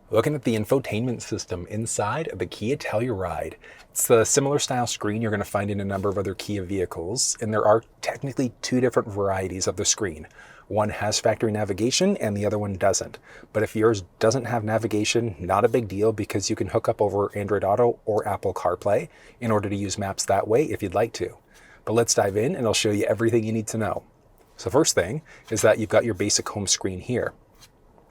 Looking at the infotainment system inside of the Kia Telluride. It's the similar style screen you're going to find in a number of other Kia vehicles, and there are technically two different varieties of the screen. One has factory navigation and the other one doesn't. But if yours doesn't have navigation, not a big deal because you can hook up over Android Auto or Apple CarPlay in order to use maps that way if you'd like to. But let's dive in and I'll show you everything you need to know. So first thing is that you've got your basic home screen here.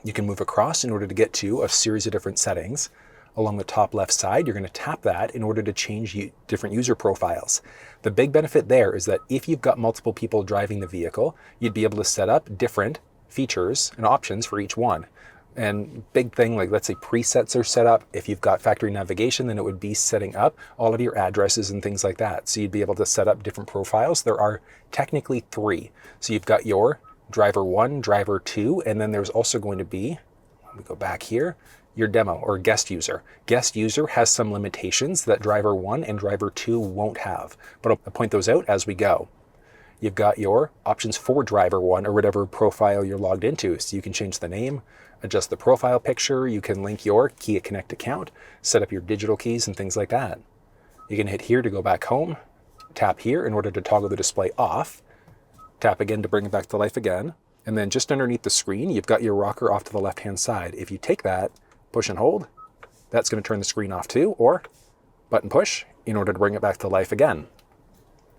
You can move across in order to get to a series of different settings. Along the top left side, you're going to tap that in order to change different user profiles. The big benefit there is that if you've got multiple people driving the vehicle, you'd be able to set up different features and options for each one. And big thing, like let's say presets are set up. If you've got factory navigation, then it would be setting up all of your addresses and things like that. So you'd be able to set up different profiles. There are technically three. So you've got your driver 1, driver 2, and then there's also going to be, let me go back here, your demo or guest user. Guest user has some limitations that driver 1 and driver 2 won't have, but I'll point those out as we go. You've got your options for driver 1 or whatever profile you're logged into. So you can change the name, adjust the profile picture, you can link your Kia Connect account, set up your digital keys and things like that. You can hit here to go back home, tap here in order to toggle the display off, tap again to bring it back to life again, and then just underneath the screen, you've got your rocker off to the left-hand side. If you take that, push and hold, that's going to turn the screen off too, or button push in order to bring it back to life again.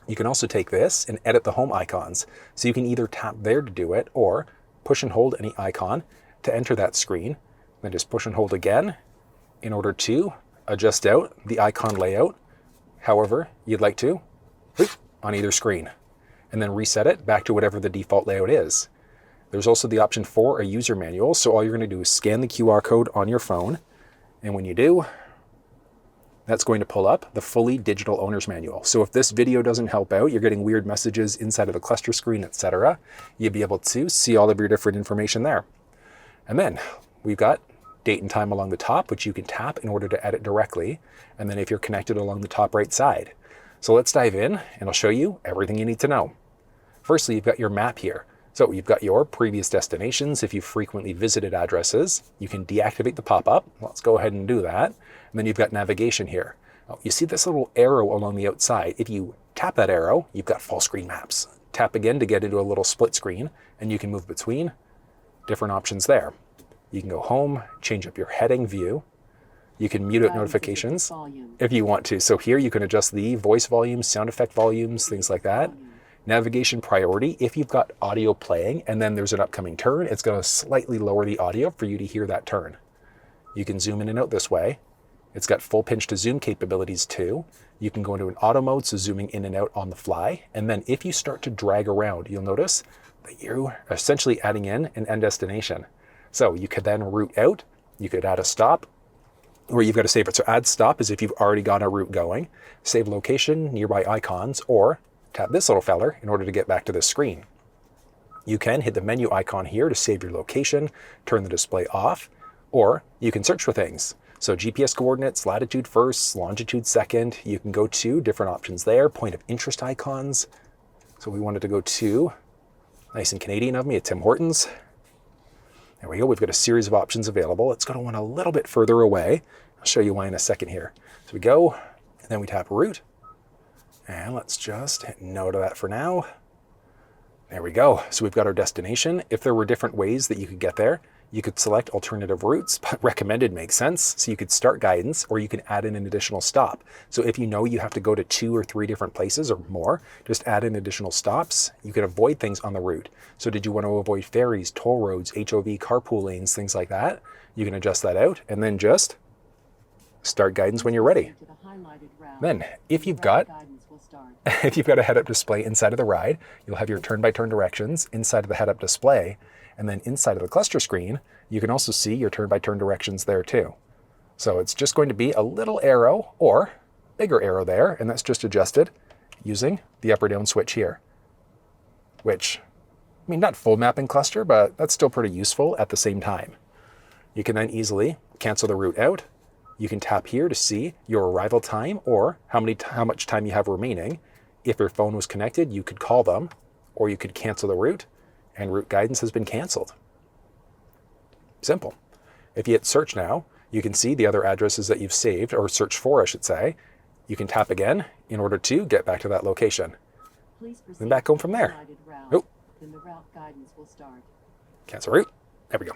You can also take this and edit the home icons. So you can either tap there to do it, or push and hold any icon to enter that screen, then just push and hold again in order to adjust out the icon layout however you'd like to on either screen, and then reset it back to whatever the default layout is. There's also the option for a user manual, so all you're going to do is scan the QR code on your phone, and when you do, that's going to pull up the fully digital owner's manual. So if this video doesn't help out, you're getting weird messages inside of the cluster screen, etc., you'll be able to see all of your different information there. And then we've got date and time along the top, which you can tap in order to edit directly, and then if you're connected along the top right side. So let's dive in and I'll show you everything you need to know. Firstly, you've got your map here. So you've got your previous destinations. If you've frequently visited addresses, you can deactivate the pop-up. Let's go ahead and do that. And then you've got navigation here. You see this little arrow along the outside. If you tap that arrow, you've got full screen maps. Tap again to get into a little split screen, and you can move between different options there. You can go home, change up your heading view. You can mute out notifications if you want to. So here you can adjust the voice volume, sound effect volumes, things like that. Navigation priority, if you've got audio playing and then there's an upcoming turn, it's going to slightly lower the audio for you to hear that turn. You can zoom in and out this way. It's got full pinch to zoom capabilities too. You can go into an auto mode, so zooming in and out on the fly. And then if you start to drag around, you'll notice that you're essentially adding in an end destination. So you could then route out, you could add a stop, or you've got to save it. So add stop is if you've already got a route going, save location, nearby icons, or tap this little feller in order to get back to this screen. You can hit the menu icon here to save your location, turn the display off, or you can search for things. So GPS coordinates, latitude first, longitude second. You can go to different options there, point of interest icons. So we wanted to go to, nice and Canadian of me, at Tim Hortons. There we go, we've got a series of options available. Let's go to one a little bit further away. I'll show you why in a second here. So we go, and then we tap route. And let's just hit no to that for now. There we go. So we've got our destination. If there were different ways that you could get there, you could select alternative routes, but recommended makes sense. So you could start guidance, or you can add in an additional stop. So if you know you have to go to 2 or 3 different places or more, just add in additional stops. You can avoid things on the route. So did you want to avoid ferries, toll roads, HOV, carpool lanes, things like that? You can adjust that out and then just start guidance when you're ready. Then if you've got a head-up display inside of the ride, you'll have your turn-by-turn directions inside of the head-up display, and then inside of the cluster screen, you can also see your turn-by-turn directions there too. So it's just going to be a little arrow or bigger arrow there, and that's just adjusted using the up or down switch here. Which, I mean, not full mapping cluster, but that's still pretty useful at the same time. You can then easily cancel the route out. You can tap here to see your arrival time or how much time you have remaining. If your phone was connected, you could call them, or you could cancel the route, and route guidance has been canceled. Simple. If you hit search now, you can see the other addresses that you've saved, or search for, I should say. You can tap again in order to get back to that location. Then back home from there. Oh. Then the route guidance will start. Cancel route. There we go.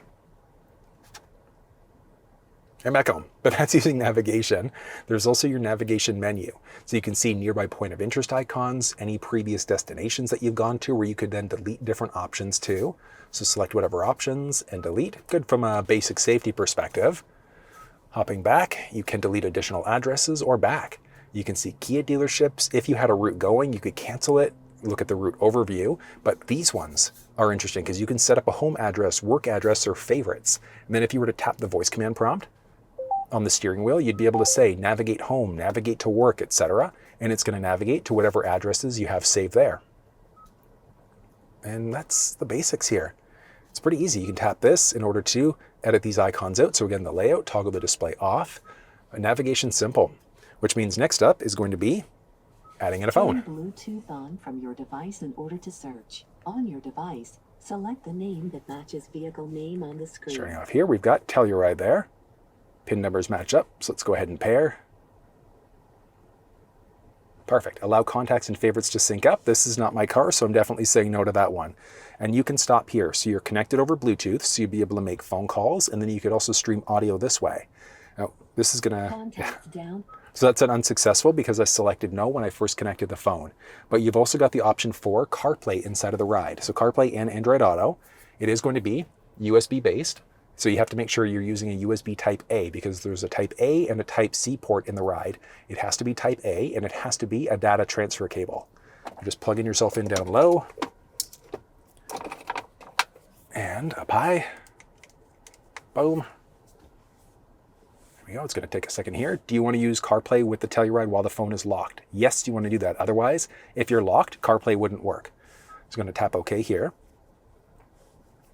And back home. But that's using navigation. There's also your navigation menu. So you can see nearby point of interest icons, any previous destinations that you've gone to, where you could then delete different options too. So select whatever options and delete. Good from a basic safety perspective. Hopping back, you can delete additional addresses or back. You can see Kia dealerships. If you had a route going, you could cancel it, look at the route overview. But these ones are interesting because you can set up a home address, work address, or favorites. And then if you were to tap the voice command prompt on the steering wheel, you'd be able to say navigate home, navigate to work, etc. And it's going to navigate to whatever addresses you have saved there. And that's the basics here. It's pretty easy. You can tap this in order to edit these icons out. So again, the layout, toggle the display off. Navigation simple, which means next up is going to be adding in a phone. Turn Bluetooth on from your device in order to search. On your device, select the name that matches vehicle name on the screen. Starting off here, we've got Telluride there. PIN numbers match up, so let's go ahead and pair. Perfect. Allow contacts and favorites to sync up. This is not my car, so I'm definitely saying no to that one. And you can stop here. So you're connected over Bluetooth, so you'd be able to make phone calls, and then you could also stream audio this way. Now, this is gonna... Contacts down. So that's an unsuccessful because I selected no when I first connected the phone. But you've also got the option for CarPlay inside of the ride. So CarPlay and Android Auto, it is going to be USB based. So you have to make sure you're using a USB Type A because there's a Type A and a Type C port in the ride. It has to be Type A and it has to be a data transfer cable. You're just plugging yourself in down low and up high. Boom. There we go. It's going to take a second here. Do you want to use CarPlay with the Telluride while the phone is locked? Yes, you want to do that. Otherwise, if you're locked, CarPlay wouldn't work. So I'm going to tap OK here.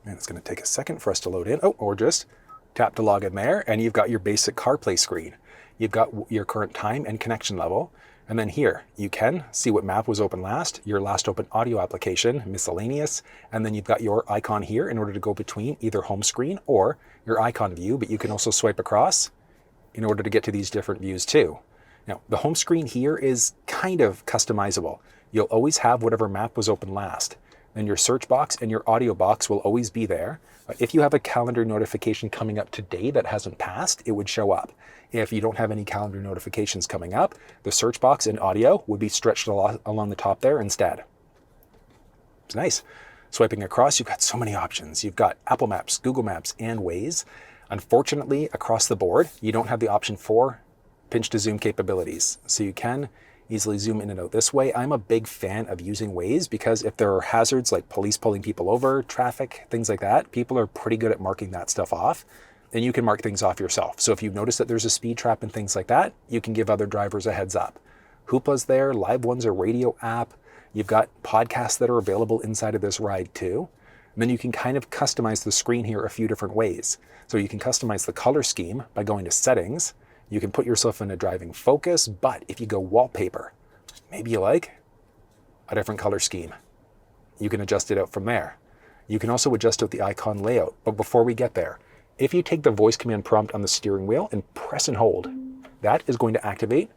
And it's going to take a second for us to load in. Oh, or just tap to log in there, and you've got your basic CarPlay screen. You've got your current time and connection level. And then here, you can see what map was open last, your last open audio application, miscellaneous, and then you've got your icon here in order to go between either home screen or your icon view, but you can also swipe across in order to get to these different views too. Now, the home screen here is kind of customizable. You'll always have whatever map was open last. Then your search box and your audio box will always be there. If you have a calendar notification coming up today that hasn't passed, it would show up. If you don't have any calendar notifications coming up, the search box and audio would be stretched along the top there instead. It's nice. Swiping across, you've got so many options. You've got Apple Maps, Google Maps, and Waze. Unfortunately, across the board, you don't have the option for pinch to zoom capabilities. So you can easily zoom in and out this way. I'm a big fan of using Waze because if there are hazards like police pulling people over, traffic, things like that, people are pretty good at marking that stuff off. And you can mark things off yourself. So if you've noticed that there's a speed trap and things like that, you can give other drivers a heads up. Hoopla's there, Live One's a radio app. You've got podcasts that are available inside of this ride too. And then you can kind of customize the screen here a few different ways. So you can customize the color scheme by going to settings. You can put yourself in a driving focus, but if you go wallpaper, maybe you like a different color scheme. You can adjust it out from there. You can also adjust out the icon layout. But before we get there, if you take the voice command prompt on the steering wheel and press and hold, that is going to activate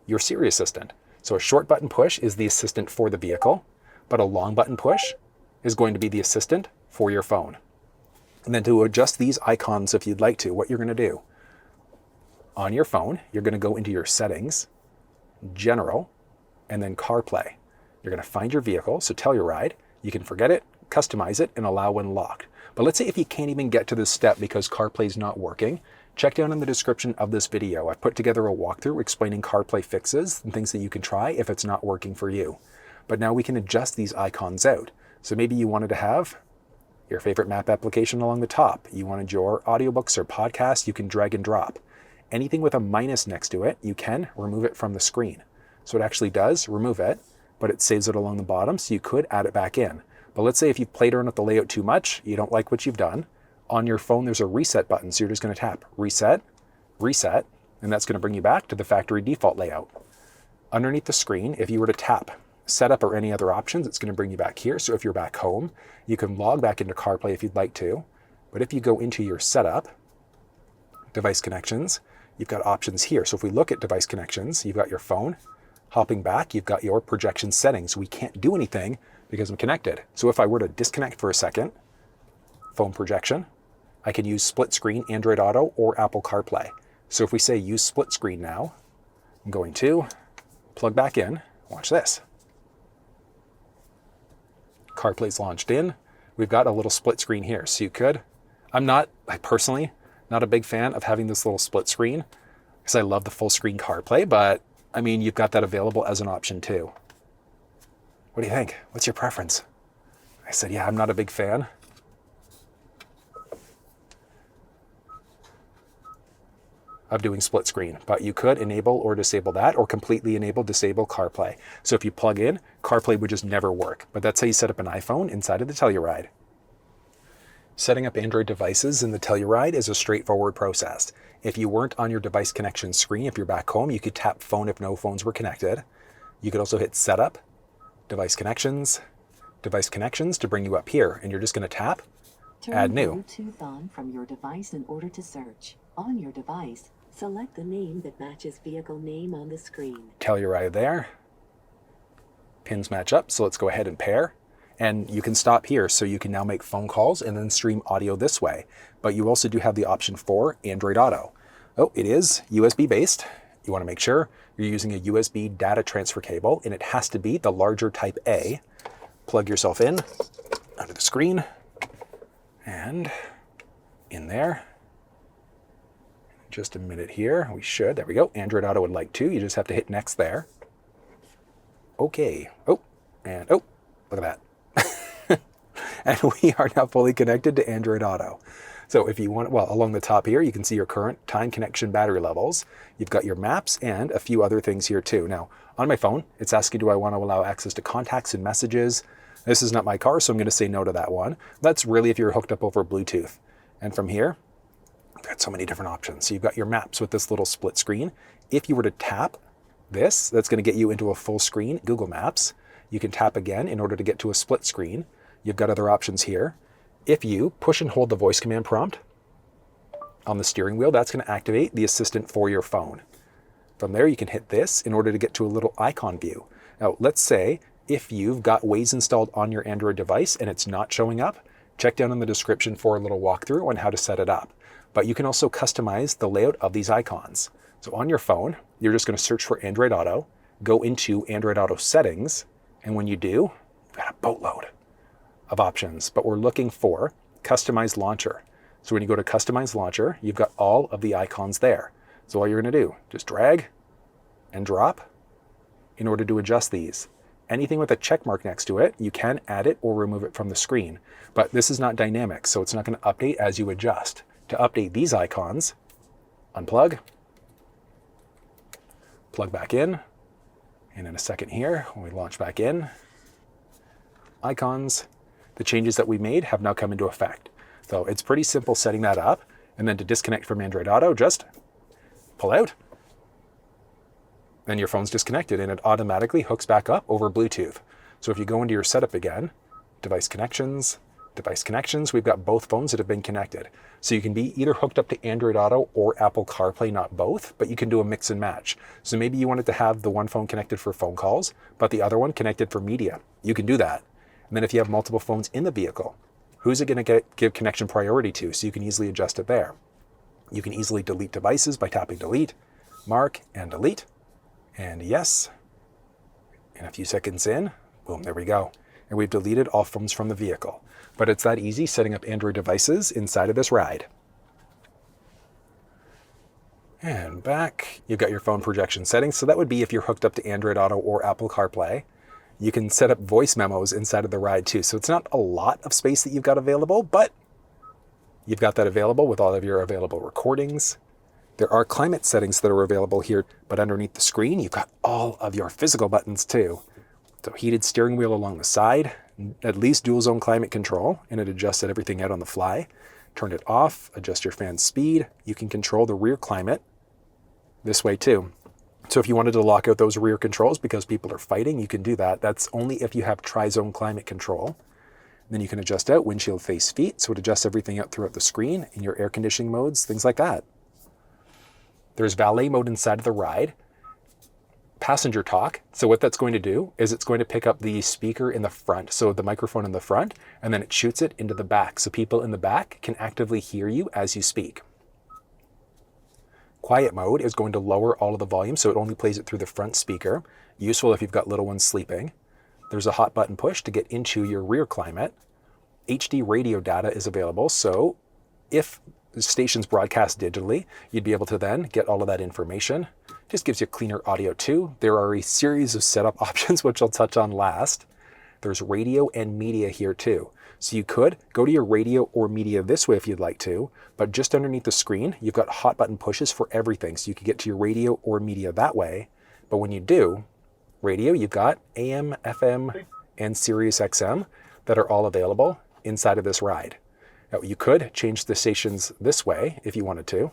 your Siri assistant. So a short button push is the assistant for the vehicle, but a long button push is going to be the assistant for your phone. And then to adjust these icons, if you'd like to, what you're going to do, on your phone, you're going to go into your settings, general, and then CarPlay. You're going to find your vehicle, so Telluride. You can forget it, customize it, and allow when locked. But let's say if you can't even get to this step because CarPlay is not working, check down in the description of this video. I've put together a walkthrough explaining CarPlay fixes and things that you can try if it's not working for you. But now we can adjust these icons out. So maybe you wanted to have your favorite map application along the top. You wanted your audiobooks or podcasts, you can drag and drop. Anything with a minus next to it, you can remove it from the screen. So it actually does remove it, but it saves it along the bottom, so you could add it back in. But let's say if you've played around with the layout too much, you don't like what you've done, on your phone there's a reset button, so you're just going to tap reset, reset, and that's going to bring you back to the factory default layout. Underneath the screen, if you were to tap setup or any other options, it's going to bring you back here. So if you're back home, you can log back into CarPlay if you'd like to. But if you go into your setup, device connections, you've got options here. So if we look at device connections, you've got your phone. Hopping back, you've got your projection settings. We can't do anything because I'm connected. So if I were to disconnect for a second, phone projection, I can use split screen, Android Auto, or Apple CarPlay. So if we say use split screen now, I'm going to plug back in. Watch this. CarPlay's launched in. We've got a little split screen here. So you could, I personally, not a big fan of having this little split screen because I love the full screen CarPlay, but I mean, you've got that available as an option too. What do you think? What's your preference? I said, yeah, I'm not a big fan. Of doing split screen, but you could enable or disable that, or completely disable CarPlay. So if you plug in, CarPlay would just never work, but that's how you set up an iPhone inside of the Telluride. Setting up Android devices in the Telluride is a straightforward process. If you weren't on your device connection screen, if you're back home, you could tap phone if no phones were connected. You could also hit setup, device connections to bring you up here, and you're just going to tap add new. Turn Bluetooth on from your device in order to search. On your device, select the name that matches vehicle name on the screen. Telluride there. Pins match up, so let's go ahead and pair. And you can stop here, so you can now make phone calls and then stream audio this way. But you also do have the option for Android Auto. Oh, it is USB based. You want to make sure you're using a USB data transfer cable, and it has to be the larger type A. Plug yourself in under the screen and in there. Just a minute here. We should. There we go. Android Auto would like to. You just have to hit next there. Okay. Oh, and oh, look at that. And we are now fully connected to Android Auto. So if you want, well, along the top here, you can see your current time connection battery levels. You've got your maps and a few other things here too. Now, on my phone, it's asking, do I want to allow access to contacts and messages? This is not my car, so I'm going to say no to that one. That's really if you're hooked up over Bluetooth. And from here, you've got so many different options. So you've got your maps with this little split screen. If you were to tap this, that's going to get you into a full screen Google Maps. You can tap again in order to get to a split screen. You've got other options here. If you push and hold the voice command prompt on the steering wheel, that's going to activate the assistant for your phone. From there, you can hit this in order to get to a little icon view. Now, let's say if you've got Waze installed on your Android device and it's not showing up, check down in the description for a little walkthrough on how to set it up. But you can also customize the layout of these icons. So on your phone, you're just going to search for Android Auto, go into Android Auto settings, and when you do, you've got a boatload of options, but we're looking for Customize Launcher. So when you go to Customize Launcher, you've got all of the icons there. So all you're going to do, just drag and drop in order to adjust these. Anything with a check mark next to it, you can add it or remove it from the screen, but this is not dynamic, so it's not going to update as you adjust. To update these icons, unplug, plug back in, and in a second here, when we launch back in, icons, the changes that we made have now come into effect. So it's pretty simple setting that up. And then to disconnect from Android Auto, just pull out. Then your phone's disconnected and it automatically hooks back up over Bluetooth. So if you go into your setup again, device connections, we've got both phones that have been connected. So you can be either hooked up to Android Auto or Apple CarPlay, not both, but you can do a mix and match. So maybe you wanted to have the one phone connected for phone calls, but the other one connected for media. You can do that. And then if you have multiple phones in the vehicle, who's it going to give connection priority to? So you can easily adjust it there. You can easily delete devices by tapping delete, mark, and delete. And yes. And a few seconds in, boom, there we go. And we've deleted all phones from the vehicle. But it's that easy setting up Android devices inside of this ride. And back, you've got your phone projection settings. So that would be if you're hooked up to Android Auto or Apple CarPlay. You can set up voice memos inside of the ride too. So it's not a lot of space that you've got available, but you've got that available with all of your available recordings. There are climate settings that are available here, but underneath the screen, you've got all of your physical buttons too. So heated steering wheel along the side, at least dual zone climate control, and it adjusted everything out on the fly. Turn it off, adjust your fan speed. You can control the rear climate this way too. So if you wanted to lock out those rear controls because people are fighting, you can do that. That's only if you have tri-zone climate control. Then you can adjust out windshield face feet, so it adjusts everything out throughout the screen in your air conditioning modes, things like that. There's valet mode inside of the ride. Passenger talk. So what that's going to do is it's going to pick up the speaker in the front, so the microphone in the front, and then it shoots it into the back. So people in the back can actively hear you as you speak. Quiet mode is going to lower all of the volume, so it only plays it through the front speaker. Useful if you've got little ones sleeping. There's a hot button push to get into your rear climate. HD radio data is available, so if the station's broadcast digitally, you'd be able to then get all of that information. Just gives you cleaner audio too. There are a series of setup options, which I'll touch on last. There's radio and media here too. So you could go to your radio or media this way if you'd like to, but just underneath the screen, you've got hot button pushes for everything. So you could get to your radio or media that way. But when you do, radio, you've got AM, FM, and SiriusXM that are all available inside of this ride. Now, you could change the stations this way if you wanted to.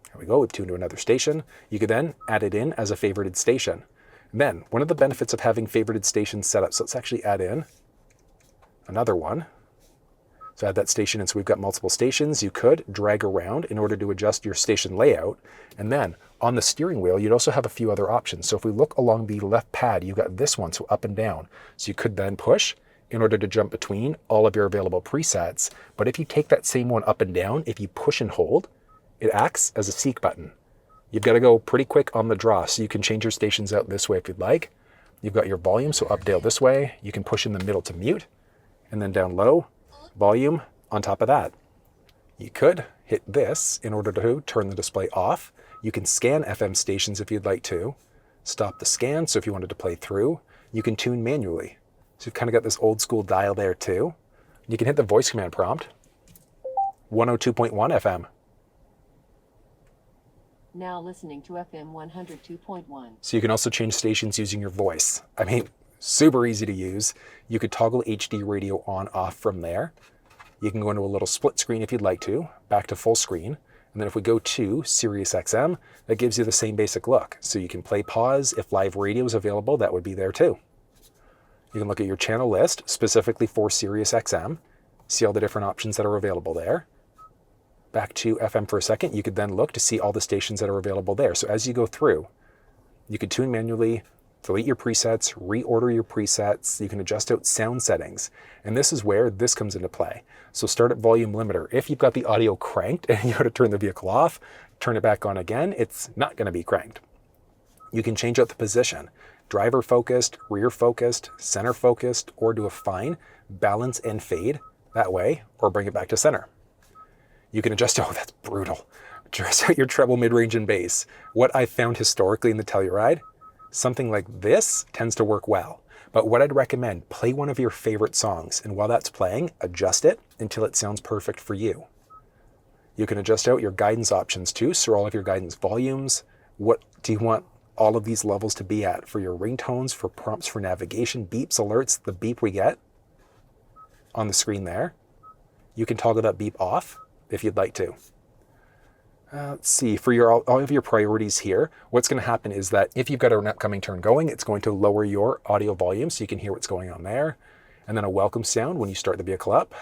There we go, we've tuned to another station. You could then add it in as a favorited station. And then, one of the benefits of having favorited stations set up, so let's actually add in another one. So add that station in, so we've got multiple stations. You could drag around in order to adjust your station layout. And then, on the steering wheel, you'd also have a few other options. So if we look along the left pad, you've got this one, so up and down. So you could then push in order to jump between all of your available presets. But if you take that same one up and down, if you push and hold, it acts as a seek button. You've got to go pretty quick on the draw, so you can change your stations out this way if you'd like. You've got your volume, so up, down this way. You can push in the middle to mute, and then down low, volume on top of that. You could hit this in order to turn the display off. You can scan FM stations if you'd like to. Stop the scan, so if you wanted to play through. You can tune manually. So you've kind of got this old school dial there too. You can hit the voice command prompt. 102.1 FM. Now listening to FM 102.1. So you can also change stations using your voice. I mean, super easy to use. You could toggle HD radio on off from there. You can go into a little split screen if you'd like to, back to full screen. And then if we go to SiriusXM, that gives you the same basic look. So you can play pause. If live radio is available, that would be there too. You can look at your channel list specifically for SiriusXM, see all the different options that are available there. Back to FM for a second, you could then look to see all the stations that are available there. So as you go through, you could tune manually, delete your presets, reorder your presets, you can adjust out sound settings. And this is where this comes into play. So start at volume limiter. If you've got the audio cranked and you go to turn the vehicle off, turn it back on again, it's not going to be cranked. You can change out the position. Driver focused, rear focused, center focused, or do a fine balance and fade that way, or bring it back to center. You can adjust, oh, that's brutal. Adjust out your treble, mid-range, and bass. What I found historically in the Telluride, something like this tends to work well. But what I'd recommend, play one of your favorite songs, and while that's playing, adjust it until it sounds perfect for you. You can adjust out your guidance options too, so all of your guidance volumes. What do you want all of these levels to be at for your ringtones, for prompts for navigation, beeps, alerts, the beep we get on the screen there. You can toggle that beep off if you'd like to. Let's see, for all of your priorities here, what's going to happen is that if you've got an upcoming turn going, it's going to lower your audio volume so you can hear what's going on there. And then a welcome sound when you start the vehicle up.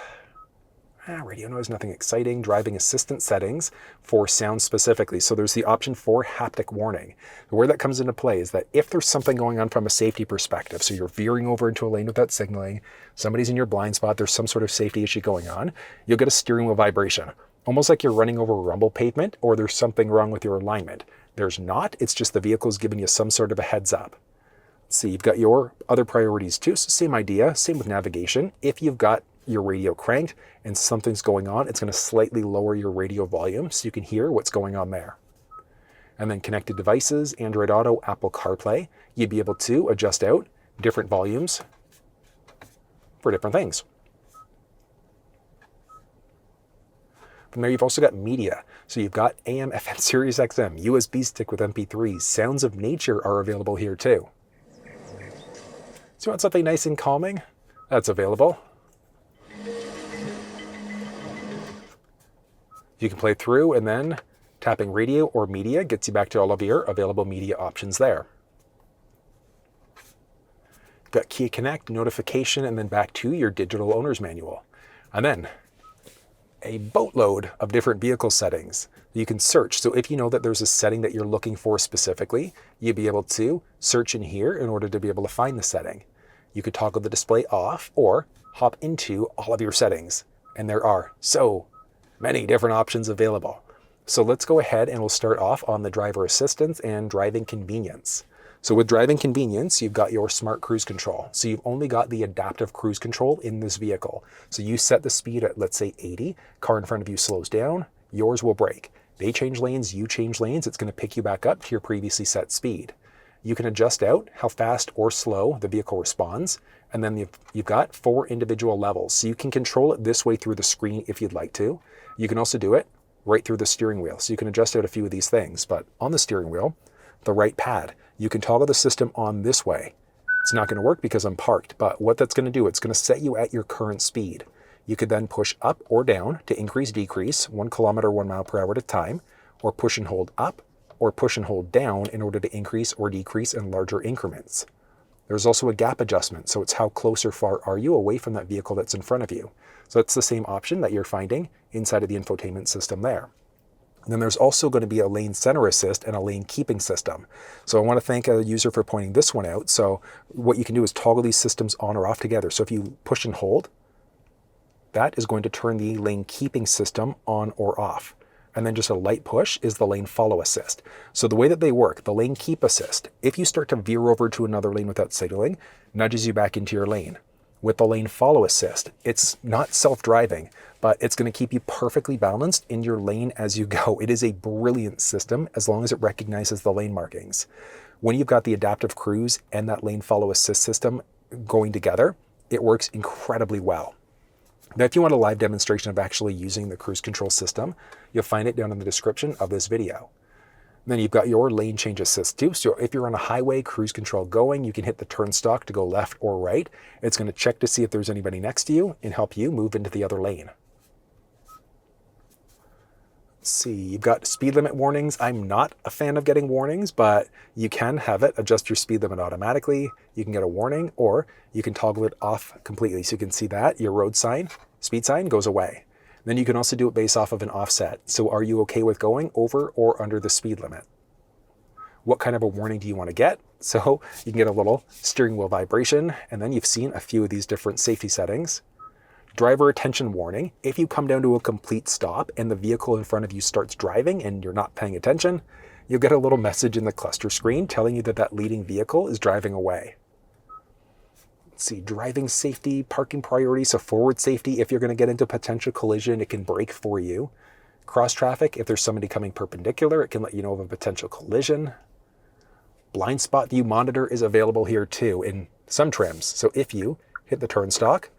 Radio noise, nothing exciting. Driving assistant settings for sound specifically. So there's the option for haptic warning. Where that comes into play is that if there's something going on from a safety perspective, so you're veering over into a lane without signaling, somebody's in your blind spot, there's some sort of safety issue going on, you'll get a steering wheel vibration. Almost like you're running over rumble pavement or there's something wrong with your alignment. There's not, it's just the vehicle's giving you some sort of a heads up. Let's see, you've got your other priorities too, so same idea, same with navigation. If you've got your radio cranked and something's going on, it's going to slightly lower your radio volume so you can hear what's going on there. And then connected devices, Android Auto, Apple CarPlay, you'd be able to adjust out different volumes for different things. From there, you've also got media. So you've got AM, FM, SiriusXM, USB stick with MP3s, sounds of nature are available here too. So you want something nice and calming? That's available. You can play through, and then tapping radio or media gets you back to all of your available media options there. You've got Kia Connect, notification, and then back to your digital owner's manual. And then a boatload of different vehicle settings you can search. So if you know that there's a setting that you're looking for specifically, you'd be able to search in here in order to be able to find the setting. You could toggle the display off or hop into all of your settings. And there are so many different options available. So let's go ahead and we'll start off on the driver assistance and driving convenience. So with driving convenience, you've got your smart cruise control. So you've only got the adaptive cruise control in this vehicle. So you set the speed at, let's say 80, car in front of you slows down, yours will brake. They change lanes, you change lanes, it's gonna pick you back up to your previously set speed. You can adjust out how fast or slow the vehicle responds. And then you've got 4 individual levels. So you can control it this way through the screen if you'd like to. You can also do it right through the steering wheel. So you can adjust out a few of these things, but on the steering wheel, the right pad, you can toggle the system on this way. It's not gonna work because I'm parked, but what that's gonna do, it's gonna set you at your current speed. You could then push up or down to increase, decrease, 1 kilometer, 1 mile per hour at a time, or push and hold up, or push and hold down in order to increase or decrease in larger increments. There's also a gap adjustment, so it's how close or far are you away from that vehicle that's in front of you. So it's the same option that you're finding inside of the infotainment system there. And then there's also going to be a lane center assist and a lane keeping system. So I want to thank a user for pointing this one out. So what you can do is toggle these systems on or off together. So if you push and hold, that is going to turn the lane keeping system on or off. And then just a light push is the lane follow assist. So the way that they work, the lane keep assist, if you start to veer over to another lane without signaling, nudges you back into your lane. With the lane follow assist, it's not self-driving, but it's going to keep you perfectly balanced in your lane as you go. It is a brilliant system as long as it recognizes the lane markings. When you've got the adaptive cruise and that lane follow assist system going together, it works incredibly well. Now, if you want a live demonstration of actually using the cruise control system, you'll find it down in the description of this video. And then you've got your lane change assist too. So if you're on a highway, cruise control going, you can hit the turn stalk to go left or right. It's going to check to see if there's anybody next to you and help you move into the other lane. Let's see, you've got speed limit warnings. I'm not a fan of getting warnings, but you can have it adjust your speed limit automatically. You can get a warning, or you can toggle it off completely. So you can see that your road sign, speed sign goes away. Then you can also do it based off of an offset. So are you okay with going over or under the speed limit? What kind of a warning do you want to get? So you can get a little steering wheel vibration, and then you've seen a few of these different safety settings. Driver attention warning. If you come down to a complete stop and the vehicle in front of you starts driving and you're not paying attention, you'll get a little message in the cluster screen telling you that that leading vehicle is driving away. Let's see, driving safety, parking priority, so forward safety. If you're going to get into potential collision, it can brake for you. Cross traffic, if there's somebody coming perpendicular, it can let you know of a potential collision. Blind spot view monitor is available here too in some trims. So if you hit the turn stalk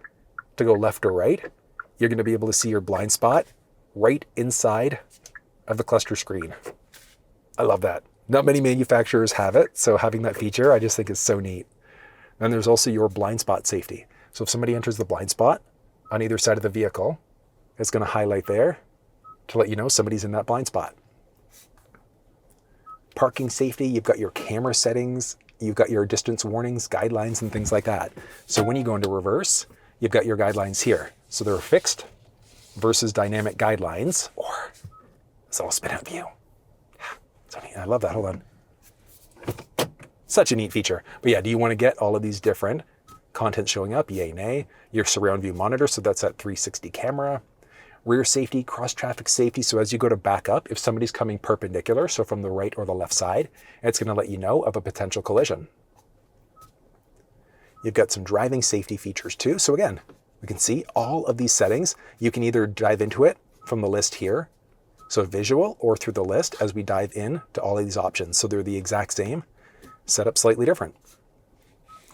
to go left or right, you're going to be able to see your blind spot right inside of the cluster screen. I love that. Not many manufacturers have it, so having that feature I just think is so neat. Then there's also your blind spot safety. So if somebody enters the blind spot on either side of the vehicle, it's going to highlight there to let you know somebody's in that blind spot. Parking safety, you've got your camera settings, you've got your distance warnings, guidelines, and things like that. So when you go into reverse, you've got your guidelines here. So they're fixed versus dynamic guidelines, or it's all spin out view. So neat. I love that. Hold on. Such a neat feature. But yeah, do you want to get all of these different content showing up? Yay, nay. Your surround view monitor, so that's that 360 camera. Rear safety, cross traffic safety. So as you go to back up, if somebody's coming perpendicular, so from the right or the left side, it's going to let you know of a potential collision. You've got some driving safety features too. So again, we can see all of these settings. You can either dive into it from the list here, so visual, or through the list as we dive in to all of these options. So they're the exact same, set up slightly different.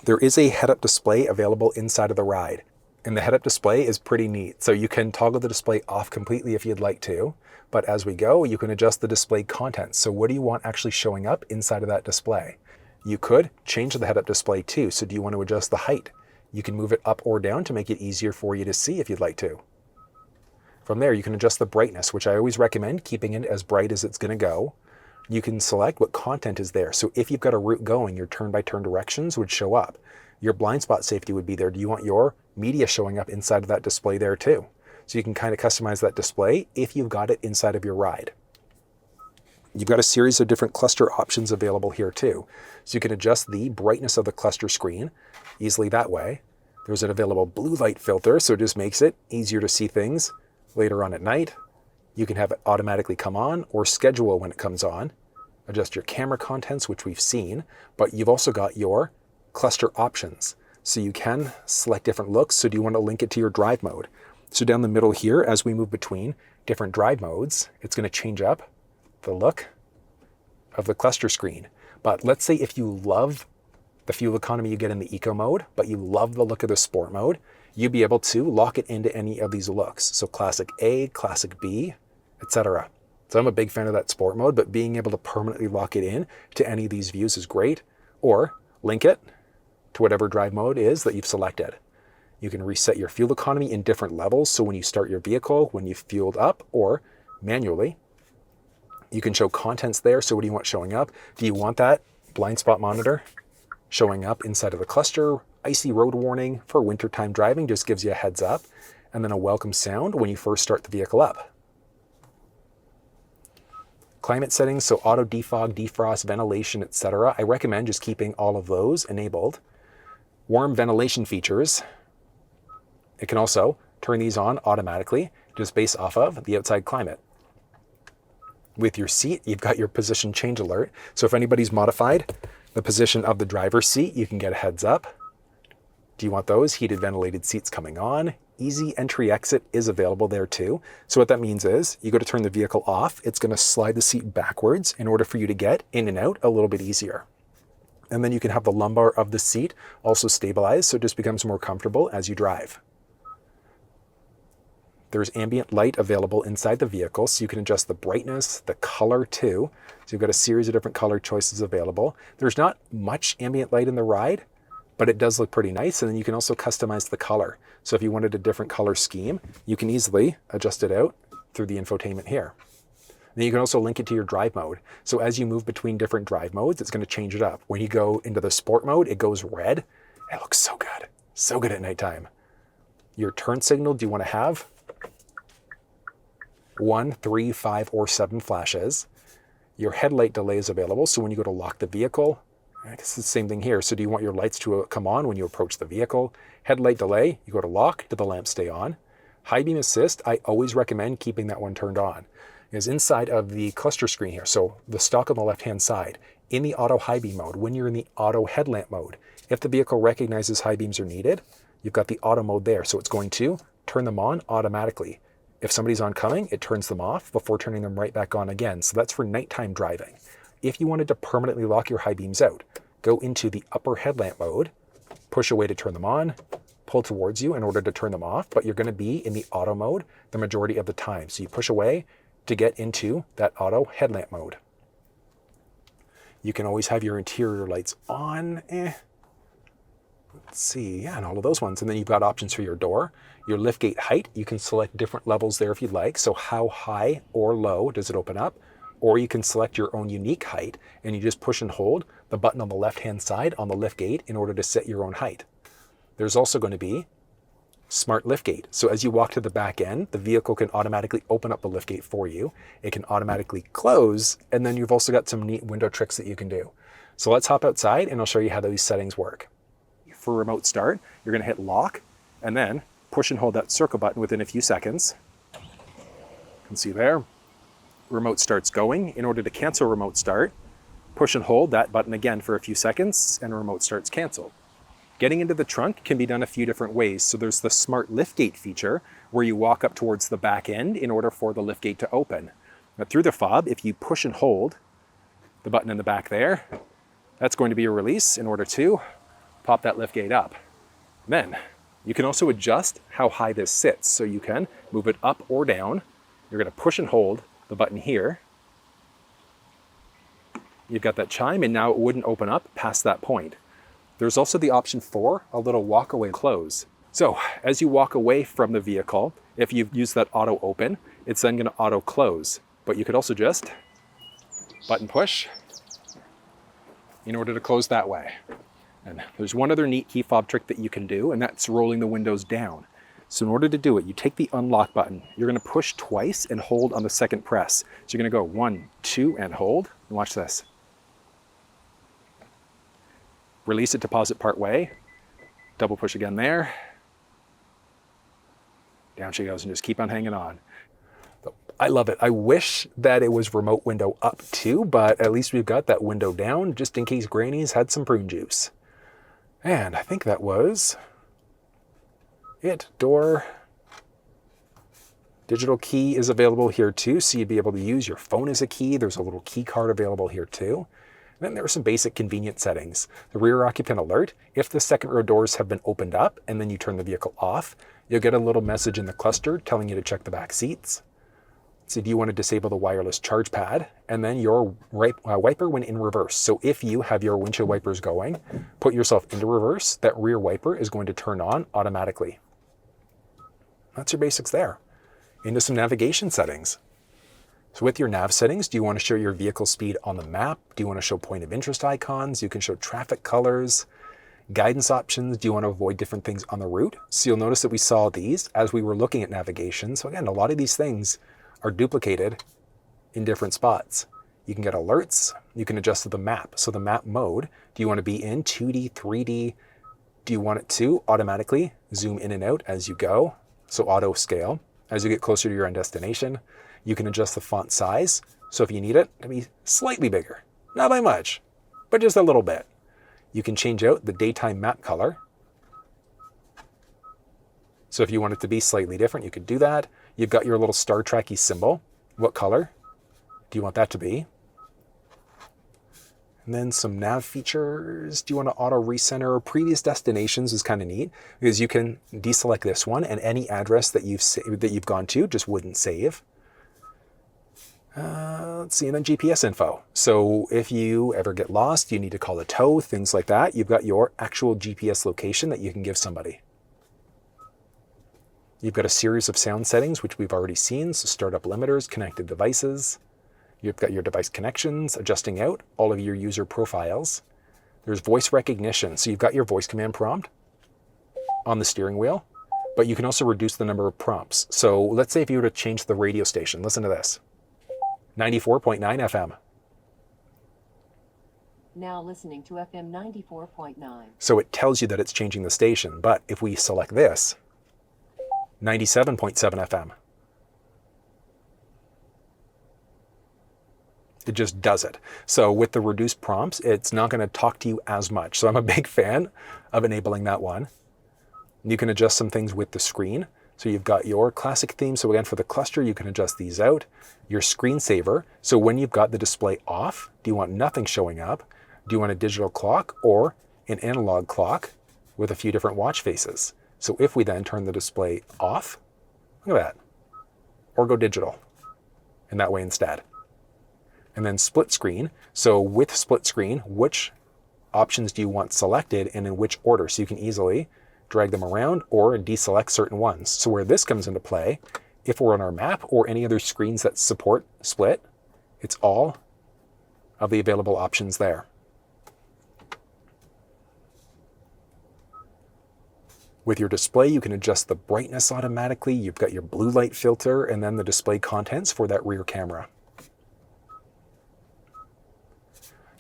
There is a head-up display available inside of the ride, and the head-up display is pretty neat. So you can toggle the display off completely if you'd like to, but as we go, you can adjust the display content. So what do you want actually showing up inside of that display? You could change the head-up display too. So do you want to adjust the height? You can move it up or down to make it easier for you to see if you'd like to. From there, you can adjust the brightness, which I always recommend keeping it as bright as it's going to go. You can select what content is there. So if you've got a route going, your turn-by-turn directions would show up. Your blind spot safety would be there. Do you want your media showing up inside of that display there too? So you can kind of customize that display if you've got it inside of your ride. You've got a series of different cluster options available here too. So you can adjust the brightness of the cluster screen easily that way. There's an available blue light filter, so it just makes it easier to see things later on at night. You can have it automatically come on or schedule when it comes on. Adjust your camera contents, which we've seen, but you've also got your cluster options. So you can select different looks. So do you want to link it to your drive mode? So down the middle here, as we move between different drive modes, it's going to change up the look of the cluster screen. But let's say if you love the fuel economy you get in the eco mode, but you love the look of the sport mode, you'd be able to lock it into any of these looks. So classic A, classic B, etc. So I'm a big fan of that sport mode, but being able to permanently lock it in to any of these views is great, or link it to whatever drive mode is that you've selected. You can reset your fuel economy in different levels. So when you start your vehicle, when you've fueled up, or manually, you can show contents there. So what do you want showing up? Do you want that blind spot monitor showing up inside of the cluster? Icy road warning for wintertime driving just gives you a heads up, and then a welcome sound when you first start the vehicle up. Climate settings, so auto defog, defrost, ventilation, etc. I recommend just keeping all of those enabled. Warm ventilation features. It can also turn these on automatically just based off of the outside climate. With your seat, you've got your position change alert. So if anybody's modified the position of the driver's seat, you can get a heads up. Do you want those heated ventilated seats coming on? Easy entry exit is available there too. So what that means is you go to turn the vehicle off, it's going to slide the seat backwards in order for you to get in and out a little bit easier. And then you can have the lumbar of the seat also stabilized, so it just becomes more comfortable as you drive. There's ambient light available inside the vehicle, so you can adjust the brightness, the color too. So you've got a series of different color choices available. There's not much ambient light in the ride, but it does look pretty nice. And then you can also customize the color. So if you wanted a different color scheme, you can easily adjust it out through the infotainment here. Then you can also link it to your drive mode. So as you move between different drive modes, it's going to change it up. When you go into the sport mode, it goes red. It looks so good. So good at nighttime. Your turn signal, do you want to have 1, 3, 5, or 7 flashes? Your headlight delay is available. So when you go to lock the vehicle, I guess it's the same thing here. So do you want your lights to come on when you approach the vehicle? Headlight delay, you go to lock, do the lamps stay on? High beam assist, I always recommend keeping that one turned on. Is inside of the cluster screen here. So the stock on the left-hand side, in the auto high beam mode, when you're in the auto headlamp mode, if the vehicle recognizes high beams are needed, you've got the auto mode there. So it's going to turn them on automatically. If somebody's oncoming, it turns them off before turning them right back on again. So that's for nighttime driving. If you wanted to permanently lock your high beams out, go into the upper headlamp mode, push away to turn them on, pull towards you in order to turn them off, but you're going to be in the auto mode the majority of the time. So you push away to get into that auto headlamp mode. You can always have your interior lights on. Let's see, yeah, and all of those ones. And then you've got options for your door. Your liftgate height, you can select different levels there if you'd like. So how high or low does it open up? Or you can select your own unique height and you just push and hold the button on the left-hand side on the liftgate in order to set your own height. There's also going to be Smart Liftgate. So as you walk to the back end, the vehicle can automatically open up the liftgate for you. It can automatically close, and then you've also got some neat window tricks that you can do. So let's hop outside and I'll show you how these settings work. For remote start, you're going to hit lock and then push and hold that circle button within a few seconds. You can see there, remote start's going. In order to cancel remote start, push and hold that button again for a few seconds and remote start's canceled. Getting into the trunk can be done a few different ways. So there's the Smart Liftgate feature where you walk up towards the back end in order for the liftgate to open. Now through the fob, if you push and hold the button in the back there, that's going to be a release in order to pop that liftgate up. Then you can also adjust how high this sits. So you can move it up or down. You're going to push and hold the button here. You've got that chime and now it wouldn't open up past that point. There's also the option for a little walk away close. So as you walk away from the vehicle, if you've used that auto open, it's then going to auto close. But you could also just button push in order to close that way. And there's one other neat key fob trick that you can do, and that's rolling the windows down. So in order to do it, you take the unlock button. You're going to push twice and hold on the second press. So you're going to go 1, 2, and hold. And watch this. Release it to pause it part way. Double push again there. Down she goes and just keep on hanging on. I love it. I wish that it was remote window up too, but at least we've got that window down just in case Granny's had some prune juice. And I think that was it. Door. Digital key is available here too, so you'd be able to use your phone as a key. There's a little key card available here too. And then there are some basic convenience settings. The rear occupant alert, if the second row doors have been opened up and then you turn the vehicle off, you'll get a little message in the cluster telling you to check the back seats. So do you want to disable the wireless charge pad, and then your wiper when in reverse. So if you have your windshield wipers going, put yourself into reverse, that rear wiper is going to turn on automatically. That's your basics there. Into some navigation settings. So with your nav settings, do you want to show your vehicle speed on the map? Do you want to show point of interest icons? You can show traffic colors, guidance options. Do you want to avoid different things on the route? So you'll notice that we saw these as we were looking at navigation. So again, a lot of these things are duplicated in different spots. You can get alerts. You can adjust the map. So the map mode, do you want to be in 2D, 3D? Do you want it to automatically zoom in and out as you go? So auto scale. As you get closer to your end destination, you can adjust the font size. So if you need it to be slightly bigger, not by much, but just a little bit. You can change out the daytime map color. So if you want it to be slightly different, you could do that. You've got your little Star Trek-y symbol. What color do you want that to be? And then some nav features. Do you want to auto recenter? Previous destinations is kind of neat because you can deselect this one and any address that you've gone to just wouldn't save. Let's see, and then GPS info. So if you ever get lost, you need to call a tow, things like that. You've got your actual GPS location that you can give somebody. You've got a series of sound settings, which we've already seen. So startup limiters, connected devices. You've got your device connections, adjusting out all of your user profiles. There's voice recognition. So you've got your voice command prompt on the steering wheel, but you can also reduce the number of prompts. So let's say if you were to change the radio station, listen to this. 94.9 FM. Now listening to FM 94.9. So it tells you that it's changing the station, but if we select this, 97.7 FM. It just does it. So with the reduced prompts, it's not going to talk to you as much. So I'm a big fan of enabling that one. You can adjust some things with the screen. So you've got your classic theme. So again, for the cluster, you can adjust these out. Your screensaver. So when you've got the display off, do you want nothing showing up? Do you want a digital clock or an analog clock with a few different watch faces? So if we then turn the display off, look at that, or go digital in that way instead. And then split screen. So with split screen, which options do you want selected and in which order? So you can easily drag them around or deselect certain ones. So where this comes into play, if we're on our map or any other screens that support split, it's all of the available options there. With your display, you can adjust the brightness automatically. You've got your blue light filter and then the display contents for that rear camera.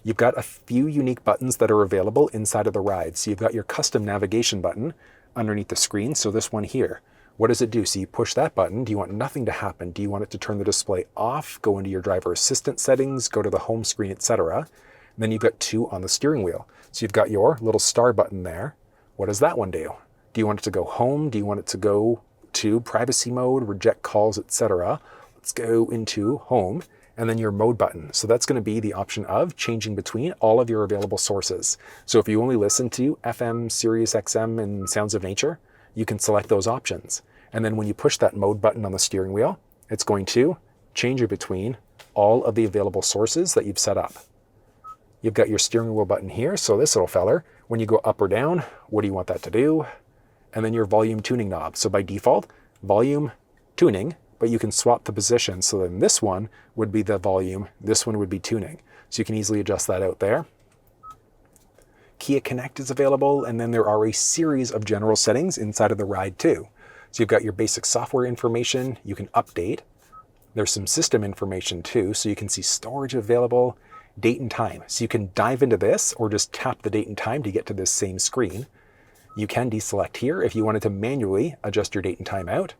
You've got a few unique buttons that are available inside of the ride. So you've got your custom navigation button underneath the screen. So this one here, what does it do? So you push that button. Do you want nothing to happen? Do you want it to turn the display off, go into your driver assistant settings, go to the home screen, etc.? Then you've got two on the steering wheel. So you've got your little star button there. What does that one do? Do you want it to go home? Do you want it to go to privacy mode, reject calls, etc.? Let's go into home. And then your mode button. So that's going to be the option of changing between all of your available sources. So if you only listen to FM, SiriusXM, and Sounds of Nature, you can select those options. And then when you push that mode button on the steering wheel, it's going to change it between all of the available sources that you've set up. You've got your steering wheel button here. So this little feller, when you go up or down, what do you want that to do? And then your volume tuning knob. So by default, volume tuning, but you can swap the position. So then this one would be the volume, this one would be tuning. So you can easily adjust that out there. Kia Connect is available, and then there are a series of general settings inside of the ride too. So you've got your basic software information you can update. There's some system information too, so you can see storage available, date and time. So you can dive into this or just tap the date and time to get to this same screen. You can deselect here if you wanted to manually adjust your date and time out.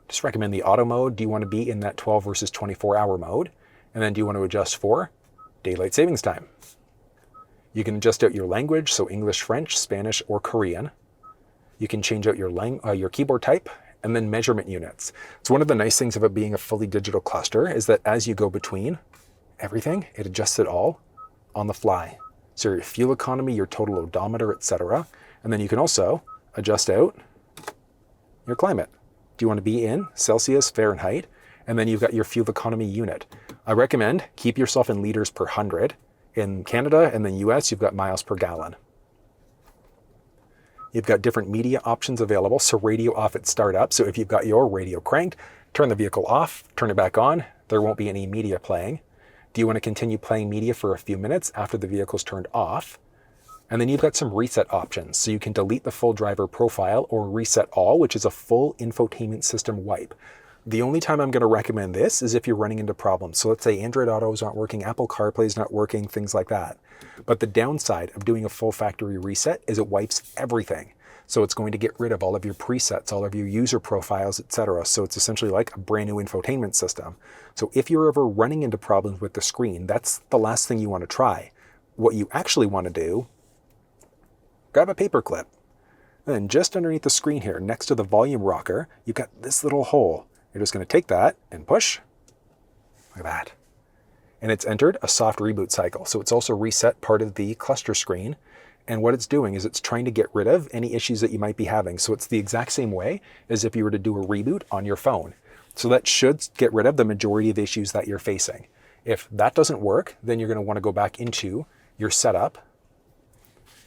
Just recommend the auto mode. Do you want to be in that 12 versus 24-hour mode? And then do you want to adjust for daylight savings time? You can adjust out your language, so English, French, Spanish, or Korean. You can change out your keyboard type, and then measurement units. So one of the nice things about being a fully digital cluster is that as you go between everything, it adjusts it all on the fly. So your fuel economy, your total odometer, etc. And then you can also adjust out your climate. Do you want to be in Celsius, Fahrenheit? And then you've got your fuel economy unit. I recommend keep yourself in liters per 100. In Canada and the US, you've got miles per gallon. You've got different media options available, so radio off at startup. So if you've got your radio cranked, turn the vehicle off, turn it back on, there won't be any media playing. Do you want to continue playing media for a few minutes after the vehicle's turned off? And then you've got some reset options. So you can delete the full driver profile or reset all, which is a full infotainment system wipe. The only time I'm going to recommend this is if you're running into problems. So let's say Android Auto's not working, Apple CarPlay is not working, things like that. But the downside of doing a full factory reset is it wipes everything. So it's going to get rid of all of your presets, all of your user profiles, etc. So it's essentially like a brand new infotainment system. So if you're ever running into problems with the screen, that's the last thing you want to try. What you actually want to do, grab a paper clip. And then just underneath the screen here, next to the volume rocker, you've got this little hole. You're just going to take that and push. Look at that. And it's entered a soft reboot cycle. So it's also reset part of the cluster screen. And what it's doing is it's trying to get rid of any issues that you might be having. So it's the exact same way as if you were to do a reboot on your phone. So that should get rid of the majority of issues that you're facing. If that doesn't work, then you're going to want to go back into your setup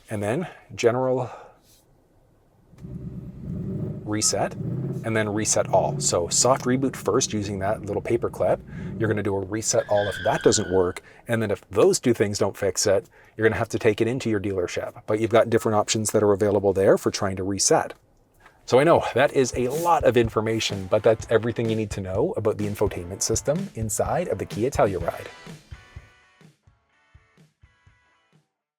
and then general reset, and then reset all. So soft reboot first using that little paper clip. You're going to do a reset all if that doesn't work. And then if those two things don't fix it, you're going to have to take it into your dealership. But you've got different options that are available there for trying to reset. So I know that is a lot of information, but that's everything you need to know about the infotainment system inside of the Kia Telluride.